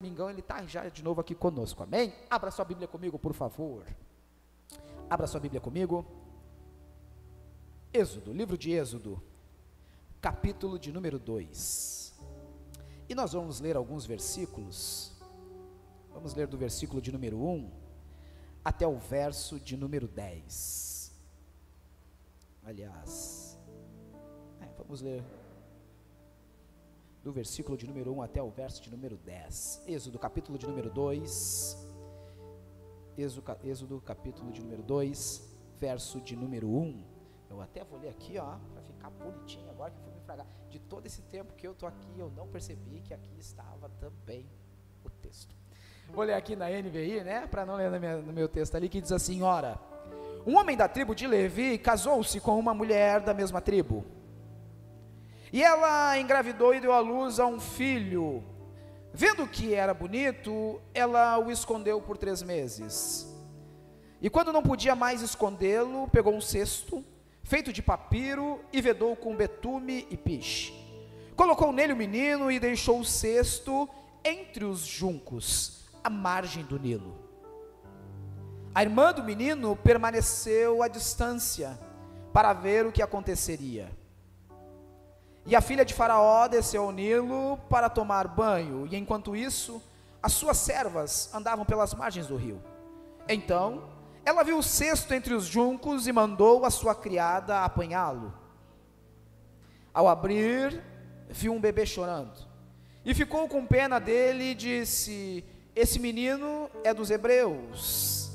Domingão ele está já de novo aqui conosco, amém? Abra sua Bíblia comigo, por favor. Abra sua Bíblia comigo. Êxodo, livro de Êxodo, capítulo de número 2. E nós vamos ler alguns versículos. Vamos ler do versículo de número 1 até o verso de número 10. Aliás, vamos ler do versículo de número 1 até o verso de número 10. Êxodo, capítulo de número 2. Êxodo, capítulo de número 2, verso de número 1. Eu até vou ler aqui, ó, para ficar bonitinho, agora que eu fui me fragar. De todo esse tempo que eu estou aqui, eu não percebi que aqui estava também o texto. Vou ler aqui na NVI, né, para não ler no meu texto ali, que diz assim: ora, um homem da tribo de Levi casou-se com uma mulher da mesma tribo. E ela engravidou e deu à luz a um filho. Vendo que era bonito, ela o escondeu por 3 meses. E quando não podia mais escondê-lo, pegou um cesto, feito de papiro, e vedou com betume e piche. Colocou nele o menino e deixou o cesto entre os juncos, à margem do Nilo. A irmã do menino permaneceu à distância, para ver o que aconteceria. E a filha de Faraó desceu ao Nilo para tomar banho, e enquanto isso, as suas servas andavam pelas margens do rio. Então, ela viu o cesto entre os juncos e mandou a sua criada apanhá-lo. Ao abrir, viu um bebê chorando, e ficou com pena dele e disse: esse menino é dos hebreus.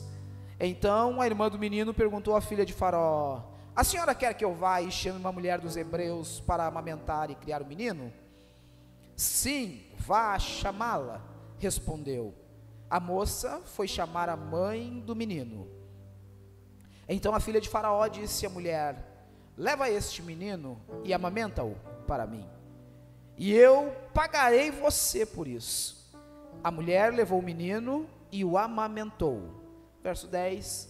Então, a irmã do menino perguntou à filha de Faraó: a senhora quer que eu vá e chame uma mulher dos hebreus para amamentar e criar o menino? Sim, vá chamá-la, respondeu. A moça foi chamar a mãe do menino. Então a filha de Faraó disse à mulher: leva este menino e amamenta-o para mim, e eu pagarei você por isso. A mulher levou o menino e o amamentou. Verso 10,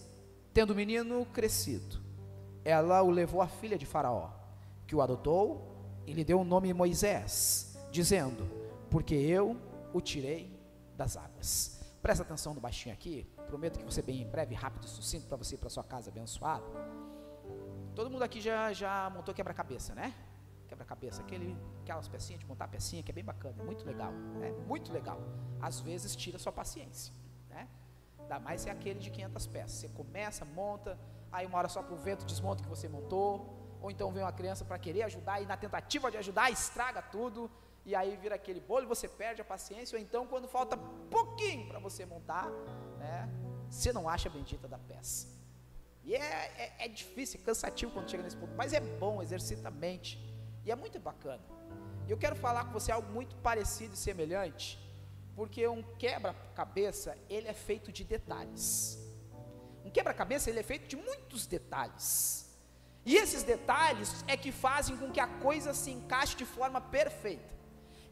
tendo o menino crescido, ela o levou à filha de Faraó, que o adotou e lhe deu o nome Moisés, dizendo: porque eu o tirei das águas. Presta atenção no baixinho aqui, prometo que você bem breve, rápido e sucinto, para você ir para sua casa abençoado. Todo mundo aqui já montou quebra-cabeça, né? Quebra-cabeça, aquelas pecinhas de montar pecinha, que é bem bacana, é muito legal, muito legal. Às vezes tira sua paciência, né? Ainda mais se é aquele de 500 peças, você começa, monta, aí uma hora só para o vento desmonta o que você montou, ou então vem uma criança para querer ajudar, e na tentativa de ajudar, estraga tudo, e aí vira aquele bolo, e você perde a paciência, ou então quando falta pouquinho para você montar, né, você não acha a bendita da peça. E é difícil, é cansativo quando chega nesse ponto, mas é bom, exercita a mente, e é muito bacana. E eu quero falar com você algo muito parecido e semelhante, porque um quebra-cabeça, ele é feito de detalhes. Um quebra-cabeça, ele é feito de muitos detalhes, e esses detalhes é que fazem com que a coisa se encaixe de forma perfeita.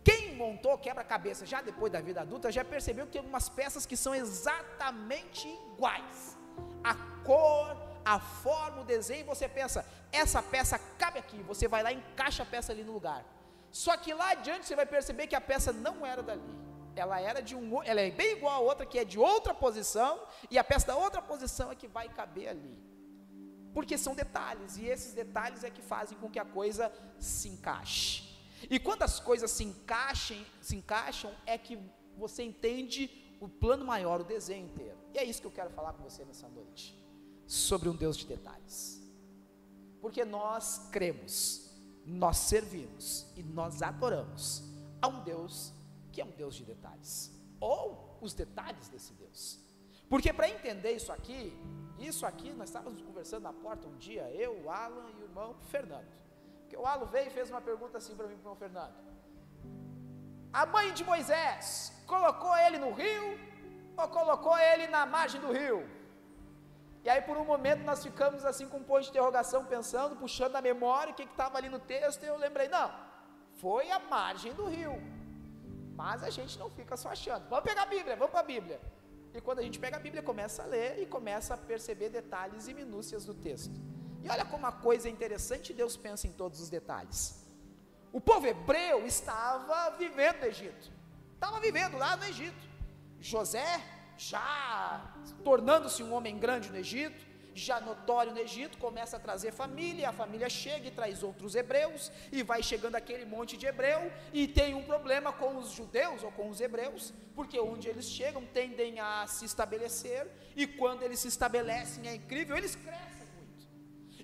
Quem montou quebra-cabeça já depois da vida adulta, já percebeu que tem algumas peças que são exatamente iguais, a cor, a forma, o desenho, você pensa, essa peça cabe aqui, você vai lá e encaixa a peça ali no lugar, só que lá adiante você vai perceber que a peça não era dali, ela é bem igual a outra, que é de outra posição, e a peça da outra posição é que vai caber ali, porque são detalhes, e esses detalhes é que fazem com que a coisa se encaixe. E quando as coisas se encaixam, é que você entende o plano maior, o desenho inteiro. E é isso que eu quero falar com você nessa noite, sobre um Deus de detalhes, porque nós cremos, nós servimos e nós adoramos a um Deus que é um Deus de detalhes, ou os detalhes desse Deus, porque para entender isso aqui, nós estávamos conversando na porta um dia, eu, o Alan e o irmão Fernando, porque o Alan veio e fez uma pergunta assim para mim, para o irmão Fernando: a mãe de Moisés colocou ele no rio, ou colocou ele na margem do rio? E aí por um momento nós ficamos assim com um ponto de interrogação, pensando, puxando a memória, o que estava ali no texto, e eu lembrei, não, foi a margem do rio. Mas a gente não fica só achando, vamos pegar a Bíblia, vamos para a Bíblia. E quando a gente pega a Bíblia, começa a ler e começa a perceber detalhes e minúcias do texto. E olha como a coisa é interessante, Deus pensa em todos os detalhes. O povo hebreu estava vivendo no Egito, estava vivendo lá no Egito. José, já tornando-se um homem grande no Egito, já notório no Egito, começa a trazer família, a família chega e traz outros hebreus, e vai chegando aquele monte de hebreu, e tem um problema com os judeus, ou com os hebreus, porque onde eles chegam, tendem a se estabelecer, e quando eles se estabelecem, é incrível, eles crescem muito,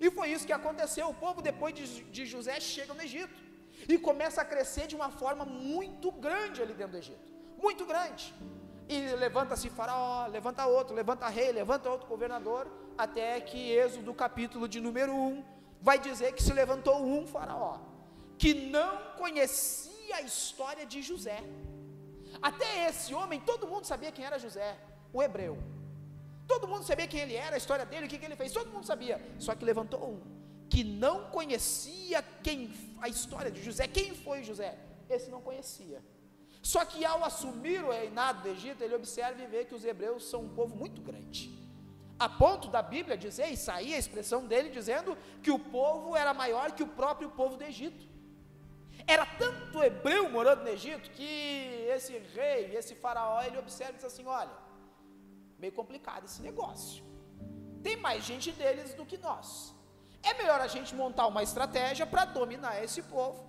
e foi isso que aconteceu. O povo, depois de José, chega no Egito, e começa a crescer de uma forma muito grande ali dentro do Egito, muito grande, e levanta-se faraó, levanta outro, levanta rei, levanta outro governador, até que Êxodo capítulo de número 1, vai dizer que se levantou um faraó, que não conhecia a história de José. Até esse homem, todo mundo sabia quem era José, o hebreu, todo mundo sabia quem ele era, a história dele, o que ele fez, todo mundo sabia, só que levantou um, que não conhecia a história de José, quem foi José, esse não conhecia. Só que ao assumir o reinado do Egito, ele observa e vê que os hebreus são um povo muito grande, a ponto da Bíblia dizer, e sair a expressão dele dizendo, que o povo era maior que o próprio povo do Egito. Era tanto hebreu morando no Egito, que esse rei, esse faraó, ele observa e diz assim, olha, meio complicado esse negócio, tem mais gente deles do que nós, é melhor a gente montar uma estratégia para dominar esse povo,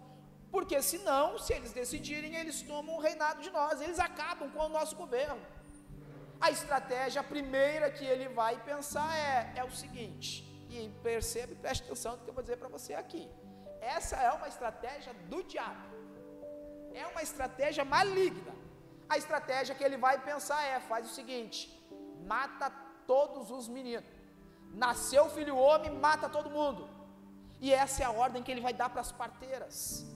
porque senão, se eles decidirem, eles tomam o reinado de nós, eles acabam com o nosso governo. A estratégia primeira que ele vai pensar é o seguinte, e perceba e preste atenção no que eu vou dizer para você aqui, essa é uma estratégia do diabo, é uma estratégia maligna. A estratégia que ele vai pensar faz o seguinte, mata todos os meninos, nasceu filho homem, mata todo mundo, e essa é a ordem que ele vai dar para as parteiras.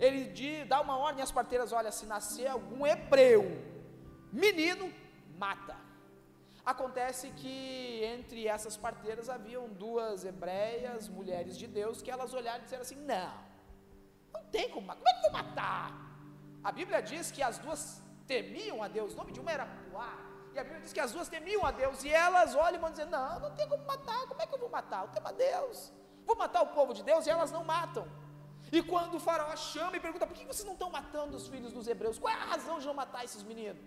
Ele dá uma ordem às parteiras, olha, se nascer algum hebreu, menino, mata. Acontece que entre essas parteiras haviam duas hebreias, mulheres de Deus, que elas olharam e disseram assim, não tem como é que eu vou matar? A Bíblia diz que as duas temiam a Deus, o nome de uma era Puá, e a Bíblia diz que as duas temiam a Deus, e elas olham e vão dizer, não tem como matar, como é que eu vou matar? Eu temo a Deus, vou matar o povo de Deus, e elas não matam. E quando o faraó chama e pergunta, por que vocês não estão matando os filhos dos hebreus? Qual é a razão de não matar esses meninos?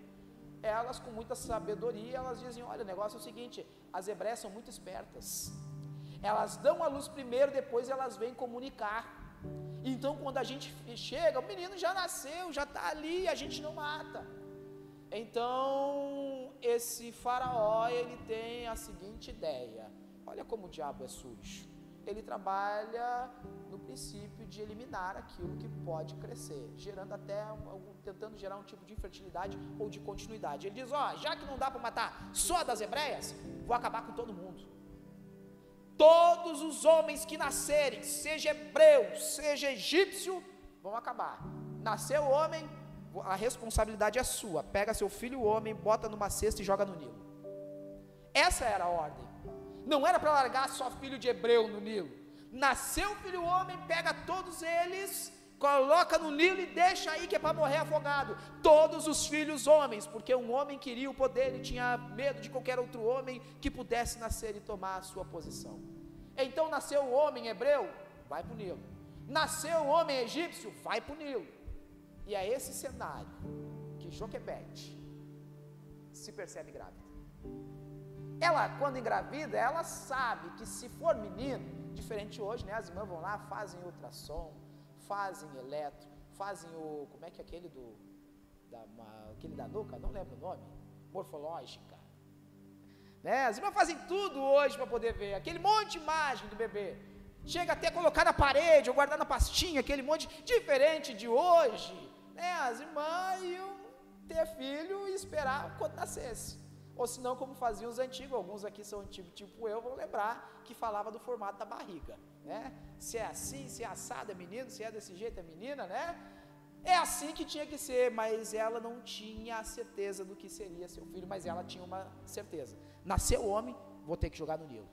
Elas, com muita sabedoria, elas dizem, olha, o negócio é o seguinte, as hebreias são muito espertas, elas dão a luz primeiro, depois elas vêm comunicar, então quando a gente chega, o menino já nasceu, já está ali, a gente não mata. Então, esse faraó, ele tem a seguinte ideia, olha como o diabo é sujo, ele trabalha no princípio de eliminar aquilo que pode crescer, gerando até, tentando gerar um tipo de infertilidade ou de continuidade. Ele diz, já que não dá para matar só das hebreias, vou acabar com todo mundo. Todos os homens que nascerem, seja hebreu, seja egípcio, vão acabar. Nasceu o homem, a responsabilidade é sua, pega seu filho o homem, bota numa cesta e joga no Nilo. Essa era a ordem. Não era para largar só filho de hebreu no Nilo. Nasceu filho homem, pega todos eles, coloca no Nilo e deixa aí que é para morrer afogado. Todos os filhos homens, porque um homem queria o poder e tinha medo de qualquer outro homem que pudesse nascer e tomar a sua posição. Então nasceu o homem hebreu, vai para o Nilo. Nasceu o homem egípcio, vai para o Nilo. E é esse cenário que Joquebede se percebe grávida. Ela, quando engravida, ela sabe que se for menino, diferente hoje, né? As irmãs vão lá, fazem ultrassom, fazem eletro, fazem o, como é que é aquele aquele da nuca, não lembro o nome, morfológica, né? As irmãs fazem tudo hoje para poder ver, aquele monte de imagem do bebê, chega até a colocar na parede, ou guardar na pastinha, aquele monte, diferente de hoje, né? As irmãs iam ter filho e esperar quando nascesse. Ou se não, como faziam os antigos, alguns aqui são antigos, tipo eu, vão lembrar que falava do formato da barriga, né? Se é assim, se é assado é menino, se é desse jeito é menina, né? É assim que tinha que ser, mas ela não tinha a certeza do que seria seu filho, mas ela tinha uma certeza. Nasceu homem, vou ter que jogar no Nilo.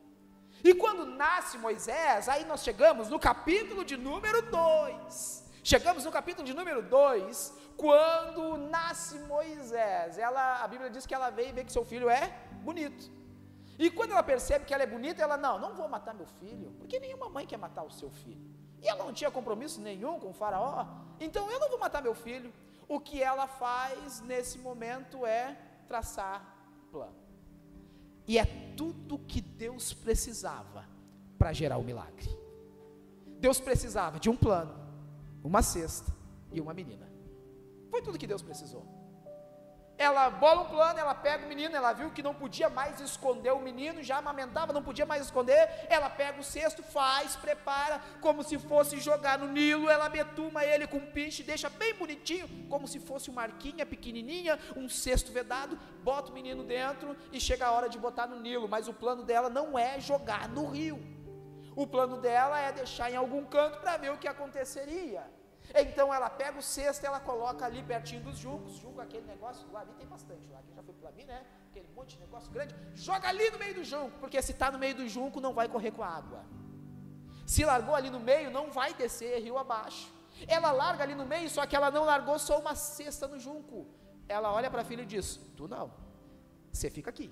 E quando nasce Moisés, aí nós chegamos no capítulo de número 2. Chegamos no capítulo de número 2, quando nasce Moisés, a Bíblia diz que ela veio e vê que seu filho é bonito, e quando ela percebe que ela é bonita, ela, não vou matar meu filho, porque nenhuma mãe quer matar o seu filho, e ela não tinha compromisso nenhum com o faraó, então eu não vou matar meu filho. o que ela faz nesse momento é traçar plano. E é tudo que Deus precisava para gerar o milagre. Deus precisava de um plano, uma cesta e uma menina. Foi tudo que Deus precisou. Ela bola um plano, ela pega o menino, ela viu que não podia mais esconder o menino, já amamentava, não podia mais esconder, ela pega o cesto, faz, prepara, como se fosse jogar no Nilo, ela betuma ele com um pinche, deixa bem bonitinho, como se fosse uma arquinha pequenininha, um cesto vedado, bota o menino dentro e chega a hora de botar no Nilo, mas o plano dela não é jogar no rio, o plano dela é deixar em algum canto para ver o que aconteceria. Então ela pega o cesto e ela coloca ali pertinho dos juncos, junco, aquele negócio lá, ali tem bastante, lá quem já foi por ali, né, aquele monte de negócio grande, joga ali no meio do junco, porque se está no meio do junco não vai correr com a água, se largou ali no meio não vai descer rio abaixo, ela larga ali no meio, só que ela não largou só uma cesta no junco, ela olha para a filha e diz, tu não, você fica aqui,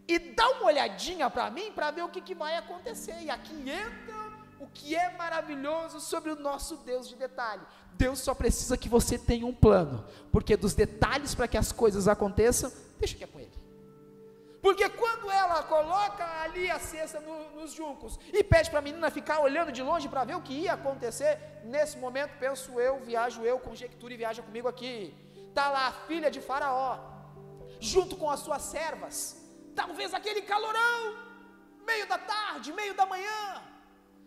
e dá uma olhadinha para mim, para ver o que vai acontecer, e aqui entra o que é maravilhoso sobre o nosso Deus de detalhe. Deus só precisa que você tenha um plano, porque dos detalhes para que as coisas aconteçam, deixa que é com Ele. Porque quando ela coloca ali a cesta nos juncos, e pede para a menina ficar olhando de longe para ver o que ia acontecer, nesse momento penso eu, viajo eu, conjectura e viaja comigo aqui, está lá a filha de Faraó, junto com as suas servas, talvez aquele calorão, meio da tarde, meio da manhã,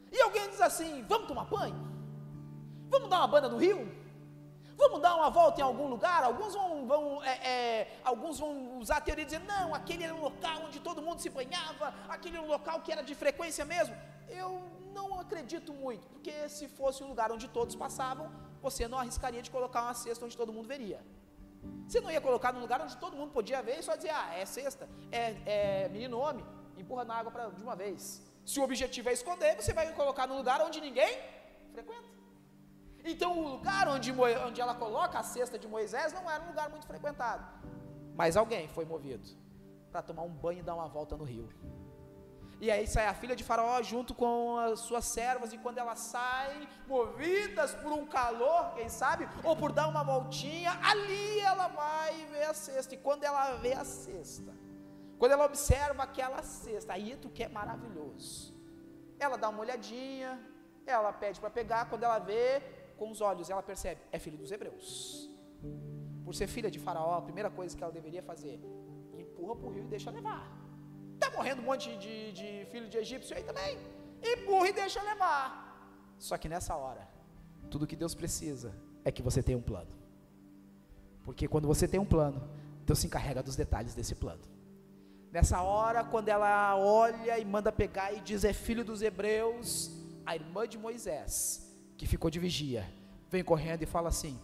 e alguém diz assim, vamos tomar banho? Vamos dar uma banda no rio? Vamos dar uma volta em algum lugar? Alguns vão usar a teoria de dizer, não, aquele era um local onde todo mundo se banhava, aquele era um local que era de frequência mesmo. Eu não acredito muito, porque se fosse um lugar onde todos passavam, você não arriscaria de colocar uma cesta onde todo mundo veria. Você não ia colocar num lugar onde todo mundo podia ver e só dizer, é cesta, é menino homem, empurra na água de uma vez. Se o objetivo é esconder, você vai colocar num lugar onde ninguém frequenta. Então o lugar onde ela coloca a cesta de Moisés não era um lugar muito frequentado. Mas alguém foi movido para tomar um banho e dar uma volta no rio. E aí sai a filha de Faraó junto com as suas servas, e quando elas saem, movidas por um calor, quem sabe, ou por dar uma voltinha, ali ela vai ver a cesta. E quando ela vê a cesta, quando ela observa aquela cesta, aí tu que é maravilhoso, ela dá uma olhadinha, ela pede para pegar, quando ela vê, com os olhos ela percebe, é filho dos hebreus. Por ser filha de Faraó, a primeira coisa que ela deveria fazer, empurra para o rio e deixa levar. Está morrendo um monte de filho de egípcio aí também, empurra e deixa levar. Só que nessa hora, tudo que Deus precisa é que você tenha um plano, porque quando você tem um plano, Deus se encarrega dos detalhes desse plano. Nessa hora, quando ela olha e manda pegar e diz, é filho dos hebreus, a irmã de Moisés, que ficou de vigia, vem correndo e fala assim,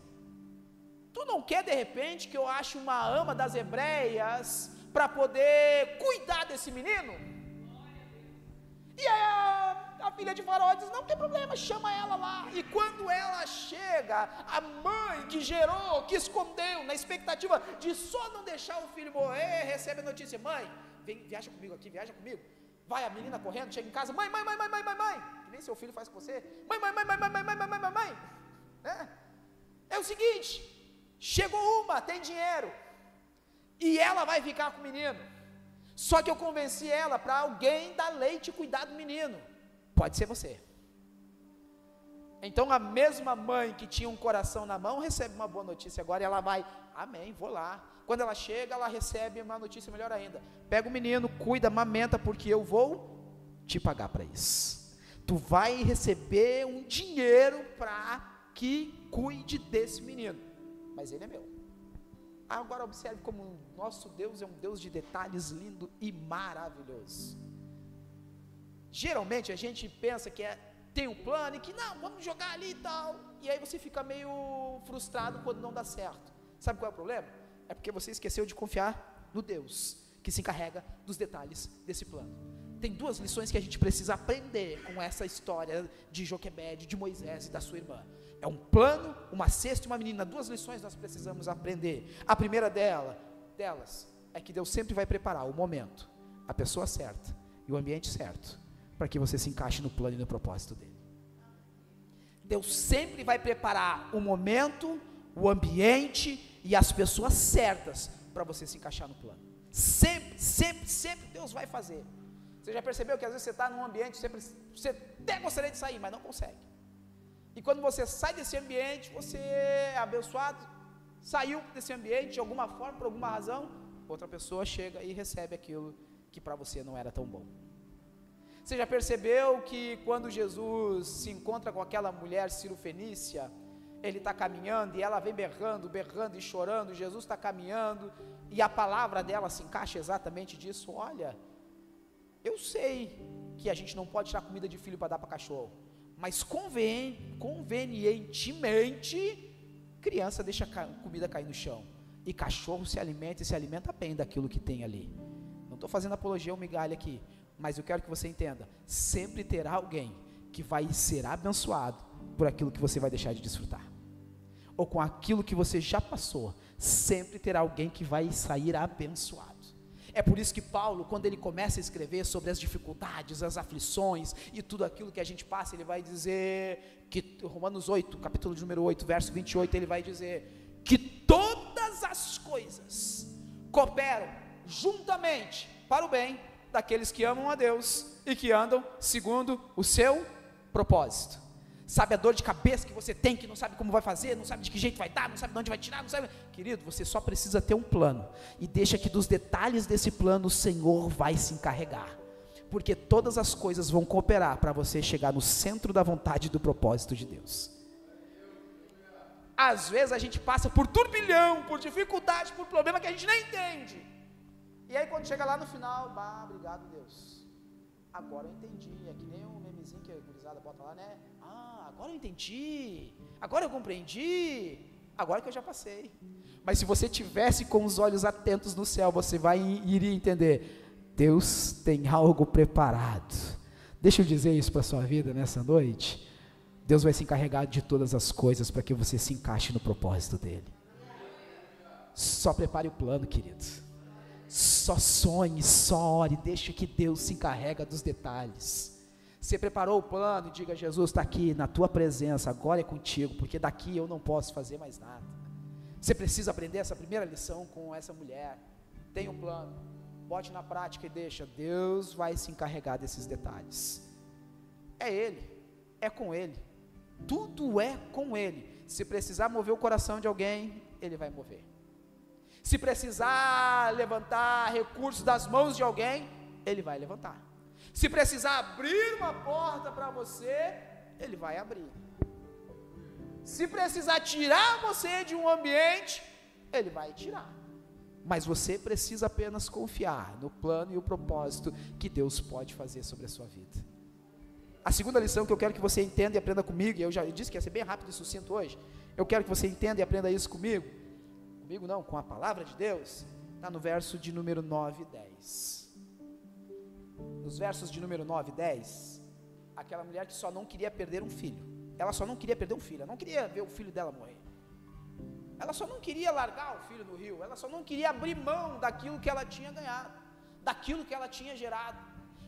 tu não quer de repente que eu ache uma ama das hebreias, para poder cuidar desse menino? E aí a filha de Faraó diz, não tem problema, chama ela lá. E quando ela chega, a mãe que gerou, que escondeu, na expectativa de só não deixar o filho morrer, recebe a notícia, mãe, vem, viaja comigo aqui, viaja comigo. Vai a menina correndo, chega em casa, mãe, que nem seu filho faz com você, mãe, é o seguinte, chegou uma, tem dinheiro, e ela vai ficar com o menino, só que eu convenci ela para alguém dar leite e cuidar do menino, pode ser você. Então a mesma mãe que tinha um coração na mão, recebe uma boa notícia agora, e ela vai, amém, vou lá. Quando ela chega, ela recebe uma notícia melhor ainda, pega o menino, cuida, amamenta, porque eu vou te pagar para isso, tu vai receber um dinheiro para que cuide desse menino, mas ele é meu. Agora observe como nosso Deus é um Deus de detalhes lindo e maravilhoso. Geralmente a gente pensa que tem um plano e que não, vamos jogar ali e tal, e aí você fica meio frustrado quando não dá certo. Sabe qual é o problema? É porque você esqueceu de confiar no Deus que se encarrega dos detalhes desse plano. Tem duas lições que a gente precisa aprender com essa história de Joquebede, de Moisés e da sua irmã. É um plano, uma cesta e uma menina. Duas lições nós precisamos aprender. A primeira delas é que Deus sempre vai preparar o momento, a pessoa certa e o ambiente certo, para que você se encaixe no plano e no propósito dele. Deus sempre vai preparar o momento, o ambiente e as pessoas certas para você se encaixar no plano. Sempre, sempre, sempre Deus vai fazer. Você já percebeu que às vezes você está num ambiente, você até gostaria de sair, mas não consegue. E quando você sai desse ambiente, você é abençoado, saiu desse ambiente de alguma forma, por alguma razão, outra pessoa chega e recebe aquilo que para você não era tão bom. Você já percebeu que quando Jesus se encontra com aquela mulher cirofenícia, ele está caminhando e ela vem berrando, berrando e chorando, Jesus está caminhando, e a palavra dela se encaixa exatamente disso. Olha, eu sei que a gente não pode tirar comida de filho para dar para cachorro, mas convenientemente, criança deixa comida cair no chão, e cachorro se alimenta e se alimenta bem daquilo que tem ali. Não estou fazendo apologia ao migalha aqui, mas eu quero que você entenda, sempre terá alguém que vai ser abençoado por aquilo que você vai deixar de desfrutar, ou com aquilo que você já passou, sempre terá alguém que vai sair abençoado. É por isso que Paulo, quando ele começa a escrever sobre as dificuldades, as aflições e tudo aquilo que a gente passa, ele vai dizer que, Romanos 8, capítulo de número 8, verso 28, ele vai dizer que todas as coisas cooperam juntamente para o bem daqueles que amam a Deus e que andam segundo o seu propósito. Sabe a dor de cabeça que você tem, que não sabe como vai fazer, não sabe de que jeito vai dar, não sabe de onde vai tirar, não sabe, querido, você só precisa ter um plano, e deixa que dos detalhes desse plano o Senhor vai se encarregar, porque todas as coisas vão cooperar para você chegar no centro da vontade e do propósito de Deus. Às vezes a gente passa por turbilhão, por dificuldade, por problema que a gente nem entende, e aí quando chega lá no final, obrigado Deus, agora eu entendi, é que nem um memezinho que a gurizada bota lá, né? Agora eu entendi, agora eu compreendi, agora que eu já passei. Mas se você tivesse com os olhos atentos no céu, você iria entender, Deus tem algo preparado. Deixa eu dizer isso para a sua vida nessa noite, Deus vai se encarregar de todas as coisas para que você se encaixe no propósito dele. Só prepare o plano, querido, só sonhe, só ore, deixe que Deus se encarrega dos detalhes. Você preparou o plano e diga, Jesus está aqui na tua presença, agora é contigo, porque daqui eu não posso fazer mais nada. Você precisa aprender essa primeira lição com essa mulher, tem um plano, bote na prática e deixa, Deus vai se encarregar desses detalhes, é Ele, é com Ele, tudo é com Ele. Se precisar mover o coração de alguém, Ele vai mover. Se precisar levantar recursos das mãos de alguém, Ele vai levantar. Se precisar abrir uma porta para você, Ele vai abrir. Se precisar tirar você de um ambiente, Ele vai tirar. Mas você precisa apenas confiar no plano e o propósito que Deus pode fazer sobre a sua vida. A segunda lição que eu quero que você entenda e aprenda comigo, e eu já disse que ia ser bem rápido e sucinto hoje, eu quero que você entenda e aprenda isso comigo não, com a palavra de Deus, está no verso de número 9 e 10. Nos versos de número 9 e 10, aquela mulher que só não queria perder um filho, ela só não queria perder um filho, ela não queria ver o filho dela morrer, ela só não queria largar o filho no rio, ela só não queria abrir mão daquilo que ela tinha ganhado, daquilo que ela tinha gerado,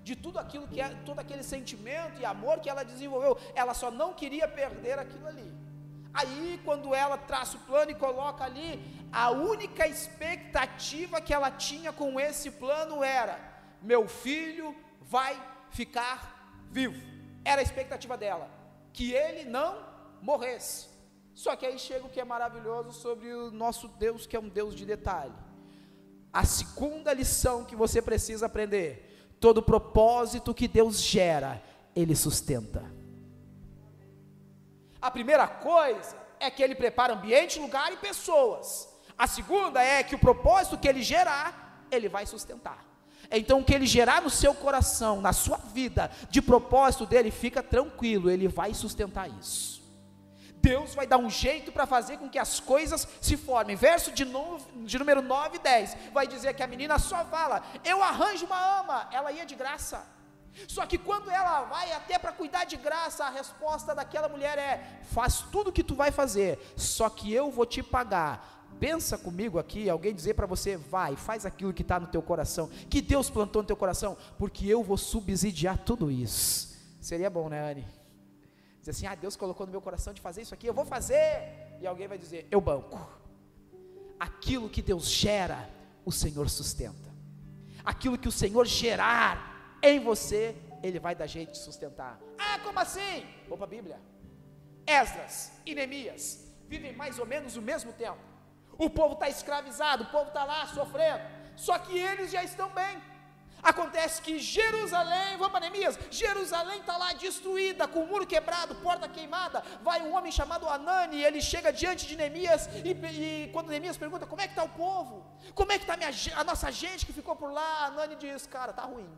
de tudo aquilo que é, todo aquele sentimento e amor que ela desenvolveu, ela só não queria perder aquilo ali. Aí quando ela traça o plano e coloca ali, a única expectativa que ela tinha com esse plano era, meu filho vai ficar vivo, era a expectativa dela, que ele não morresse. Só que aí chega o que é maravilhoso sobre o nosso Deus, que é um Deus de detalhe. A segunda lição que você precisa aprender, todo propósito que Deus gera, Ele sustenta. A primeira coisa é que Ele prepara ambiente, lugar e pessoas. A segunda é que o propósito que Ele gerar, Ele vai sustentar. Então o que Ele gerar no seu coração, na sua vida, de propósito dEle, fica tranquilo, Ele vai sustentar isso. Deus vai dar um jeito para fazer com que as coisas se formem. Verso de número 9 e 10, vai dizer que a menina só fala, eu arranjo uma ama, ela ia de graça. Só que quando ela vai até para cuidar de graça, a resposta daquela mulher é, faz tudo o que tu vai fazer, só que eu vou te pagar. Pensa comigo aqui, alguém dizer para você, vai, faz aquilo que está no teu coração, que Deus plantou no teu coração, porque eu vou subsidiar tudo isso. Seria bom, né, Anne? Dizer assim, Deus colocou no meu coração de fazer isso aqui, eu vou fazer. E alguém vai dizer: eu banco. Aquilo que Deus gera, o Senhor sustenta. Aquilo que o Senhor gerar em você, Ele vai dar jeito de sustentar. Ah, como assim? Vou para a Bíblia. Esdras e Neemias vivem mais ou menos o mesmo tempo. O povo está escravizado, o povo está lá sofrendo, só que eles já estão bem. Acontece que Jerusalém, vamos para Neemias, Jerusalém está lá destruída, com o muro quebrado, porta queimada. Vai um homem chamado Anani, ele chega diante de Neemias, e quando Neemias pergunta: como é que está o povo? Como é que está a nossa gente que ficou por lá? Anani diz: cara, está ruim,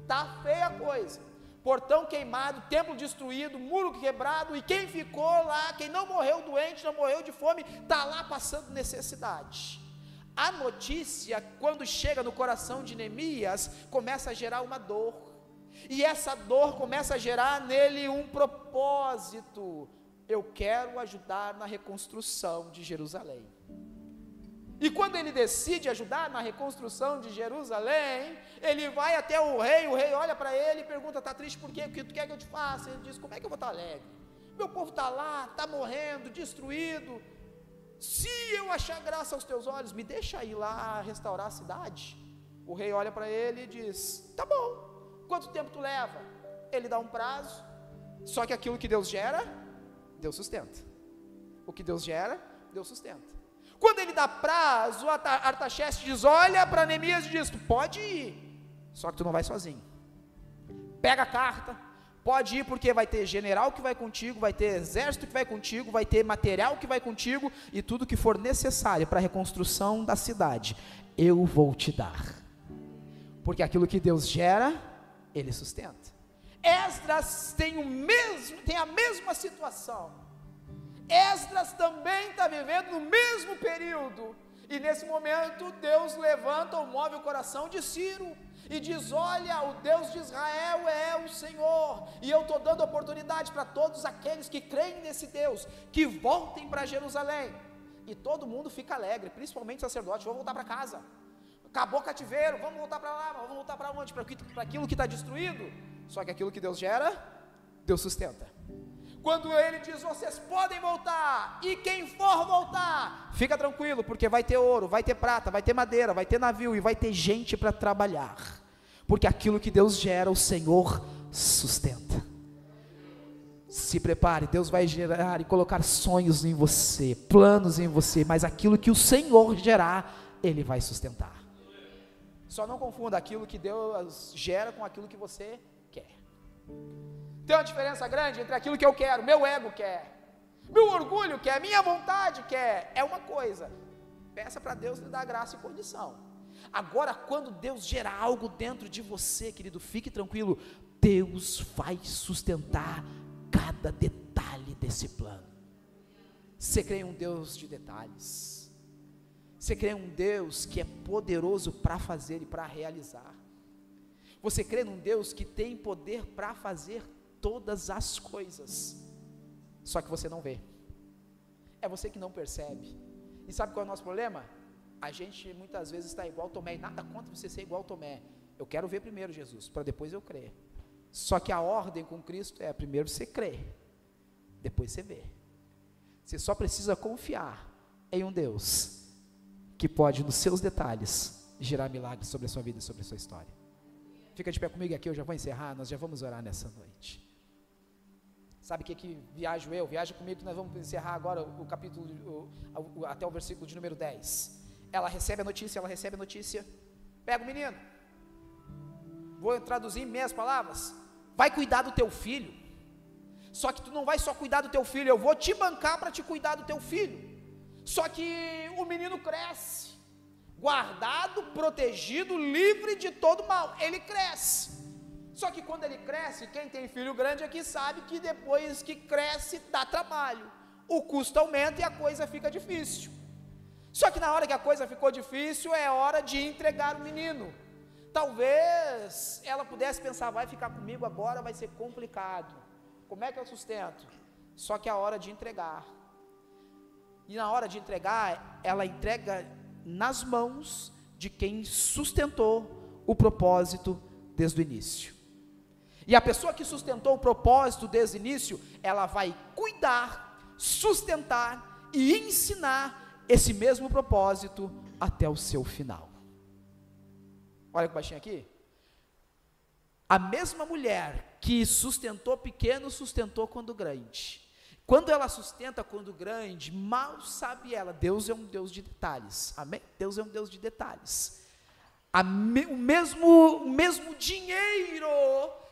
está feia a coisa. Portão queimado, templo destruído, muro quebrado, e quem ficou lá, quem não morreu doente, não morreu de fome, está lá passando necessidade. A notícia, quando chega no coração de Neemias, começa a gerar uma dor, e essa dor começa a gerar nele um propósito: eu quero ajudar na reconstrução de Jerusalém. E quando ele decide ajudar na reconstrução de Jerusalém, ele vai até o rei olha para ele e pergunta: está triste por quê? O que tu quer que eu te faça? Ele diz: como é que eu vou estar alegre? Meu povo está lá, está morrendo, destruído. Se eu achar graça aos teus olhos, me deixa ir lá restaurar a cidade. O rei olha para ele e diz: tá bom, quanto tempo tu leva? Ele dá um prazo, só que aquilo que Deus gera, Deus sustenta. O que Deus gera, Deus sustenta. Quando ele dá prazo, Artaxerxes diz, olha para Neemias e diz: tu pode ir, só que tu não vai sozinho. Pega a carta, pode ir, porque vai ter general que vai contigo, vai ter exército que vai contigo, vai ter material que vai contigo, e tudo que for necessário para a reconstrução da cidade, eu vou te dar. Porque aquilo que Deus gera, Ele sustenta. Esdras tem a mesma situação. Esdras também está vivendo no mesmo período, e nesse momento Deus levanta ou move o coração de Ciro, e diz: olha, o Deus de Israel é o Senhor, e eu estou dando oportunidade para todos aqueles que creem nesse Deus, que voltem para Jerusalém. E todo mundo fica alegre, principalmente os sacerdotes: vamos voltar para casa, acabou o cativeiro, vamos voltar para lá. Vamos voltar para onde? Para aquilo que está destruído. Só que aquilo que Deus gera, Deus sustenta. Quando ele diz: vocês podem voltar, e quem for voltar, fica tranquilo, porque vai ter ouro, vai ter prata, vai ter madeira, vai ter navio, e vai ter gente para trabalhar, porque aquilo que Deus gera, o Senhor sustenta. Se prepare, Deus vai gerar e colocar sonhos em você, planos em você, mas aquilo que o Senhor gerar, Ele vai sustentar. Só não confunda aquilo que Deus gera com aquilo que você quer. Tem uma diferença grande entre aquilo que eu quero, meu ego quer, meu orgulho quer, minha vontade quer, é uma coisa. Peça para Deus lhe dar graça e condição. Agora, quando Deus gera algo dentro de você, querido, fique tranquilo, Deus vai sustentar cada detalhe desse plano. Você crê em um Deus de detalhes? Você crê em um Deus que é poderoso para fazer e para realizar? Você crê num Deus que tem poder para fazer todas as coisas, só que você não vê, é você que não percebe. E sabe qual é o nosso problema? A gente muitas vezes está igual Tomé, e nada contra você ser igual Tomé. Eu quero ver primeiro Jesus, para depois eu crer. Só que a ordem com Cristo é: primeiro você crê, depois você vê. Você só precisa confiar em um Deus que pode, nos seus detalhes, gerar milagres sobre a sua vida e sobre a sua história. Fica de pé comigo aqui, eu já vou encerrar, nós já vamos orar nessa noite. Sabe o que viajo eu? Viaja comigo que nós vamos encerrar agora o capítulo, até o versículo de número 10. Ela recebe a notícia, pega o menino, vou traduzir em minhas palavras, vai cuidar do teu filho, só que tu não vai só cuidar do teu filho, eu vou te bancar para te cuidar do teu filho. Só que o menino cresce, guardado, protegido, livre de todo mal, ele cresce. Só que quando ele cresce, quem tem filho grande aqui sabe que depois que cresce dá trabalho, o custo aumenta e a coisa fica difícil. Só que na hora que a coisa ficou difícil, é hora de entregar o menino. Talvez ela pudesse pensar: vai ficar comigo agora, vai ser complicado, como é que eu sustento? Só que é a hora de entregar. E na hora de entregar, ela entrega nas mãos de quem sustentou o propósito desde o início. E a pessoa que sustentou o propósito desde o início, ela vai cuidar sustentar e ensinar esse mesmo propósito até o seu final. Olha que baixinho aqui. A mesma mulher que sustentou pequeno, sustentou quando grande. Quando ela sustenta quando grande, mal sabe ela, Deus é um Deus de detalhes, amém? Deus é um Deus de detalhes. O mesmo dinheiro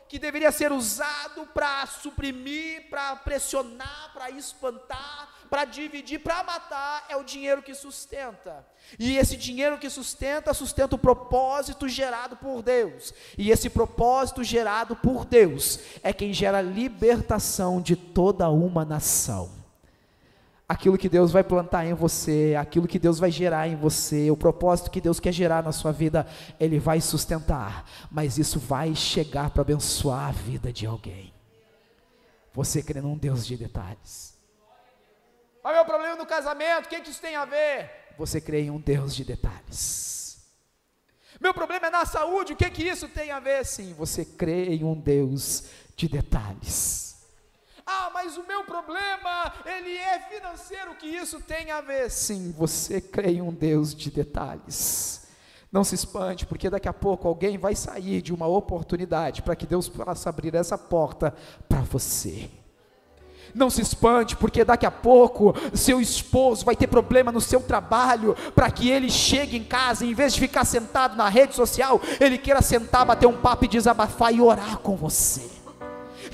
que deveria ser usado para suprimir, para pressionar, para espantar, para dividir, para matar, é o dinheiro que sustenta. E esse dinheiro que sustenta o propósito gerado por Deus. E esse propósito gerado por Deus é quem gera libertação de toda uma nação. Aquilo que Deus vai plantar em você, aquilo que Deus vai gerar em você, o propósito que Deus quer gerar na sua vida, Ele vai sustentar, mas isso vai chegar para abençoar a vida de alguém. Você crê num Deus de detalhes. Olha o meu problema no casamento, o que isso tem a ver? Você crê em um Deus de detalhes. Meu problema é na saúde, o que isso tem a ver? Sim, você crê em um Deus de detalhes. Mas o meu problema, ele é financeiro, o que isso tem a ver? Sim, você crê em um Deus de detalhes. Não se espante, porque daqui a pouco alguém vai sair de uma oportunidade para que Deus possa abrir essa porta para você. Não se espante, porque daqui a pouco seu esposo vai ter problema no seu trabalho, para que ele chegue em casa, em vez de ficar sentado na rede social, ele queira sentar, bater um papo e desabafar e orar com você.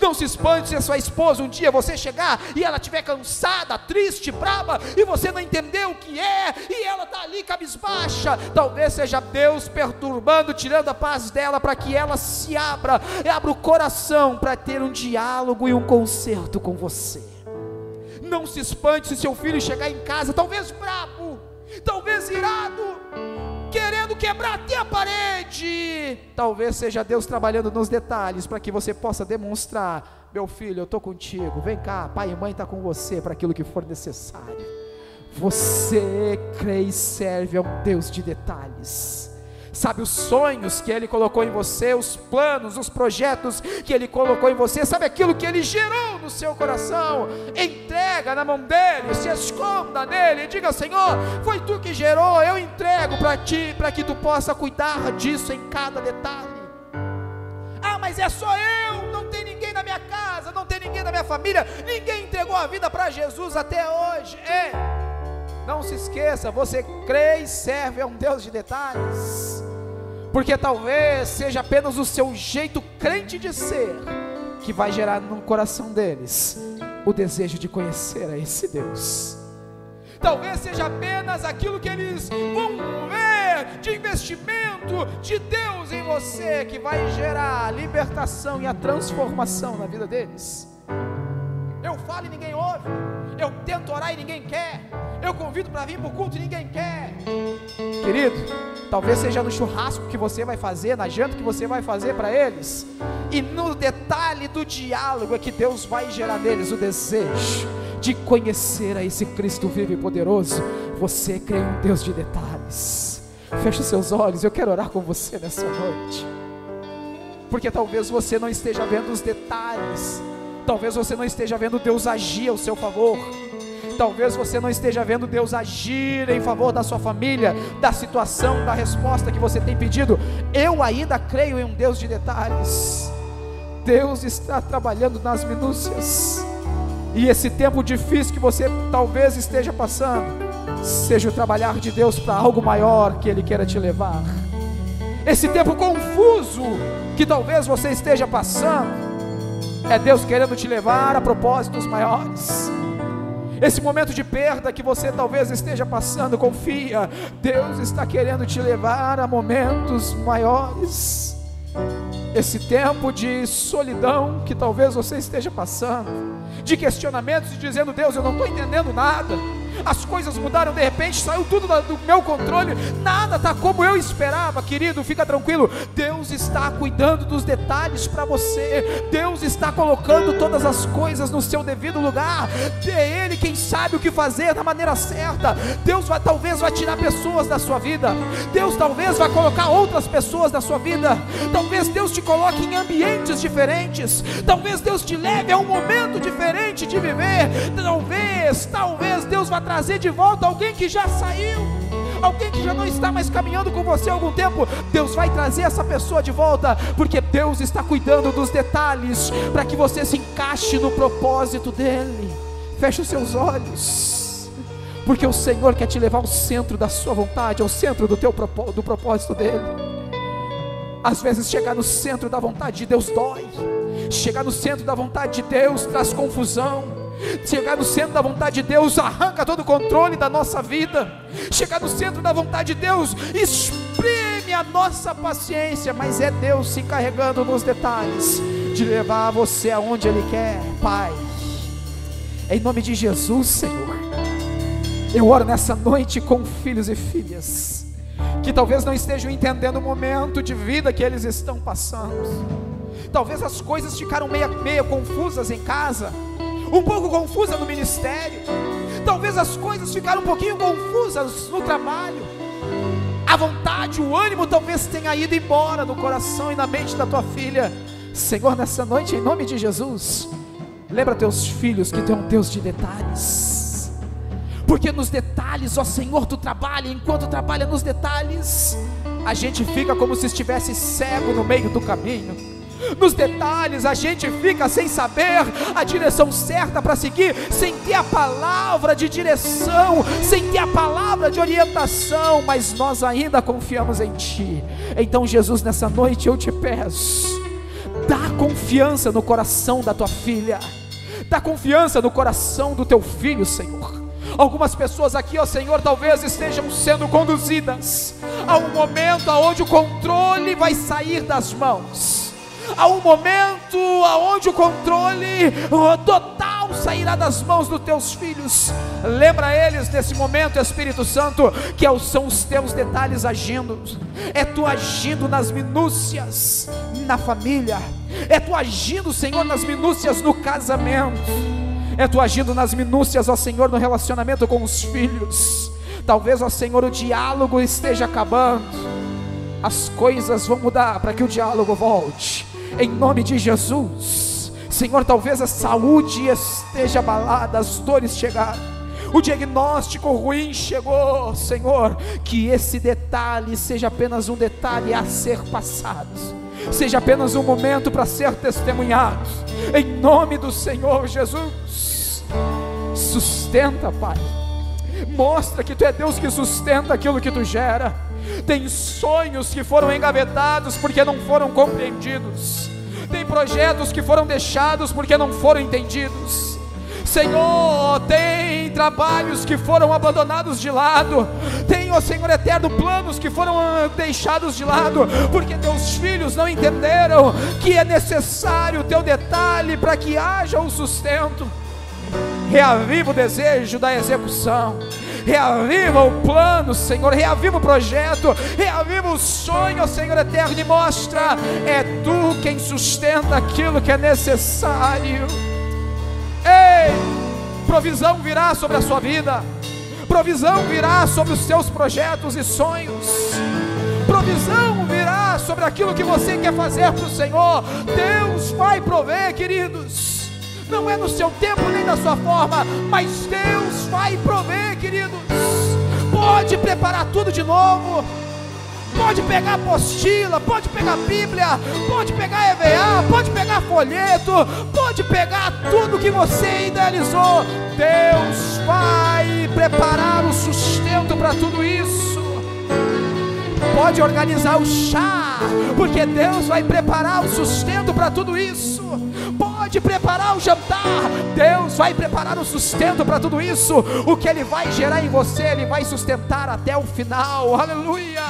Não se espante se a sua esposa um dia você chegar e ela estiver cansada, triste, brava, e você não entendeu o que é, e ela está ali cabisbaixa. Talvez seja Deus perturbando, tirando a paz dela, para que ela se abra o coração para ter um diálogo e um conserto com você. Não se espante se seu filho chegar em casa, talvez bravo, talvez irado, querendo quebrar até a parede. Talvez seja Deus trabalhando nos detalhes, para que você possa demonstrar: meu filho, eu estou contigo, vem cá, pai e mãe estão com você para aquilo que for necessário. Você crê e serve a um Deus de detalhes. Sabe os sonhos que Ele colocou em você, os planos, os projetos que Ele colocou em você, sabe aquilo que Ele gerou no seu coração? Entrega na mão dEle, se esconda nele, e diga: Senhor, foi Tu que gerou, eu entrego para Ti, para que Tu possa cuidar disso em cada detalhe. Mas é só eu, não tem ninguém na minha casa, não tem ninguém na minha família, ninguém entregou a vida para Jesus até hoje. Não se esqueça, você crê e serve a um Deus de detalhes, porque talvez seja apenas o seu jeito crente de ser que vai gerar no coração deles o desejo de conhecer a esse Deus. Talvez seja apenas aquilo que eles vão ver de investimento de Deus em você que vai gerar a libertação e a transformação na vida deles. Eu falo e ninguém ouve, eu tento orar e ninguém quer, eu convido para vir para o culto e ninguém quer. Querido, talvez seja no churrasco que você vai fazer, na janta que você vai fazer para eles, e no detalhe do diálogo é que Deus vai gerar neles o desejo de conhecer a esse Cristo vivo e poderoso. Você crê em um Deus de detalhes. Feche seus olhos, eu quero orar com você nessa noite, porque talvez você não esteja vendo os detalhes, talvez você não esteja vendo Deus agir ao seu favor, talvez você não esteja vendo Deus agir em favor da sua família, da situação, da resposta que você tem pedido. Eu ainda creio em um Deus de detalhes. Deus está trabalhando nas minúcias, e esse tempo difícil que você talvez esteja passando, seja o trabalhar de Deus para algo maior que Ele queira te levar. Esse tempo confuso que talvez você esteja passando, é Deus querendo te levar a propósitos maiores. Esse momento de perda que você talvez esteja passando, confia, Deus está querendo te levar a momentos maiores. Esse tempo de solidão que talvez você esteja passando, de questionamentos e dizendo: Deus, eu não estou entendendo nada, as coisas mudaram de repente, saiu tudo do meu controle, nada está como eu esperava. Querido, fica tranquilo, Deus está cuidando dos detalhes para você, Deus está colocando todas as coisas no seu devido lugar, é Ele quem sabe o que fazer da maneira certa. Deus talvez vai tirar pessoas da sua vida, Deus talvez vai colocar outras pessoas da sua vida, talvez Deus te coloque em ambientes diferentes, talvez Deus te leve a um momento diferente de viver, talvez Deus vai trazer de volta alguém que já saiu, alguém que já não está mais caminhando com você há algum tempo. Deus vai trazer essa pessoa de volta, porque Deus está cuidando dos detalhes, para que você se encaixe no propósito dEle. Feche os seus olhos, porque o Senhor quer te levar ao centro da sua vontade, ao centro do propósito dEle. Às vezes chegar no centro da vontade de Deus dói, chegar no centro da vontade de Deus traz confusão, chegar no centro da vontade de Deus arranca todo o controle da nossa vida, chegar no centro da vontade de Deus espreme a nossa paciência, mas é Deus se encarregando nos detalhes de levar você aonde Ele quer. Pai, em nome de Jesus, Senhor, eu oro nessa noite com filhos e filhas que talvez não estejam entendendo o momento de vida que eles estão passando. Talvez as coisas ficaram meio confusas em casa, um pouco confusa no ministério, talvez as coisas ficaram um pouquinho confusas no trabalho, a vontade, o ânimo talvez tenha ido embora no coração e na mente da tua filha. Senhor, nessa noite, em nome de Jesus, lembra teus filhos que tu é um Deus de detalhes, porque nos detalhes, ó Senhor, tu trabalha, enquanto trabalha nos detalhes, a gente fica como se estivesse cego no meio do caminho. Nos detalhes a gente fica sem saber a direção certa para seguir, sem ter a palavra de direção, sem ter a palavra de orientação, mas nós ainda confiamos em Ti. Então, Jesus, nessa noite eu te peço, dá confiança no coração da tua filha, dá confiança no coração do teu filho, Senhor. Algumas pessoas aqui, ó Senhor, talvez estejam sendo conduzidas a um momento onde o controle vai sair das mãos, há um momento onde o controle total sairá das mãos dos teus filhos. Lembra eles nesse momento, Espírito Santo, que são os teus detalhes agindo, é tu agindo nas minúcias na família, é tu agindo, Senhor, nas minúcias no casamento, é tu agindo nas minúcias, ó Senhor, no relacionamento com os filhos. Talvez, ó Senhor, o diálogo esteja acabando, as coisas vão mudar para que o diálogo volte, em nome de Jesus. Senhor, talvez a saúde esteja abalada, as dores chegaram, o diagnóstico ruim chegou, Senhor, que esse detalhe seja apenas um detalhe a ser passado, seja apenas um momento para ser testemunhado, em nome do Senhor Jesus. Sustenta, Pai, mostra que Tu é Deus que sustenta aquilo que Tu gera. Tem sonhos que foram engavetados porque não foram compreendidos, tem projetos que foram deixados porque não foram entendidos, Senhor, tem trabalhos que foram abandonados de lado, tem, ó Senhor eterno, planos que foram deixados de lado, porque teus filhos não entenderam que é necessário o teu detalhe para que haja o sustento. Reaviva o desejo da execução, reaviva o plano, Senhor, reaviva o projeto, reaviva o sonho, Senhor eterno, e mostra, é Tu quem sustenta aquilo que é necessário. Ei, provisão virá sobre a sua vida, provisão virá sobre os seus projetos e sonhos, provisão virá sobre aquilo que você quer fazer para o Senhor. Deus vai prover, queridos, não é no seu tempo nem na sua forma, mas Deus vai prover, queridos. Pode preparar tudo de novo, pode pegar apostila, pode pegar Bíblia, pode pegar EVA, pode pegar folheto, pode pegar tudo que você idealizou. Deus vai preparar o sustento para tudo isso. Pode organizar o chá, porque Deus vai preparar o sustento para tudo isso. Pode preparar o jantar, Deus vai preparar o sustento para tudo isso. O que Ele vai gerar em você, Ele vai sustentar até o final. Aleluia.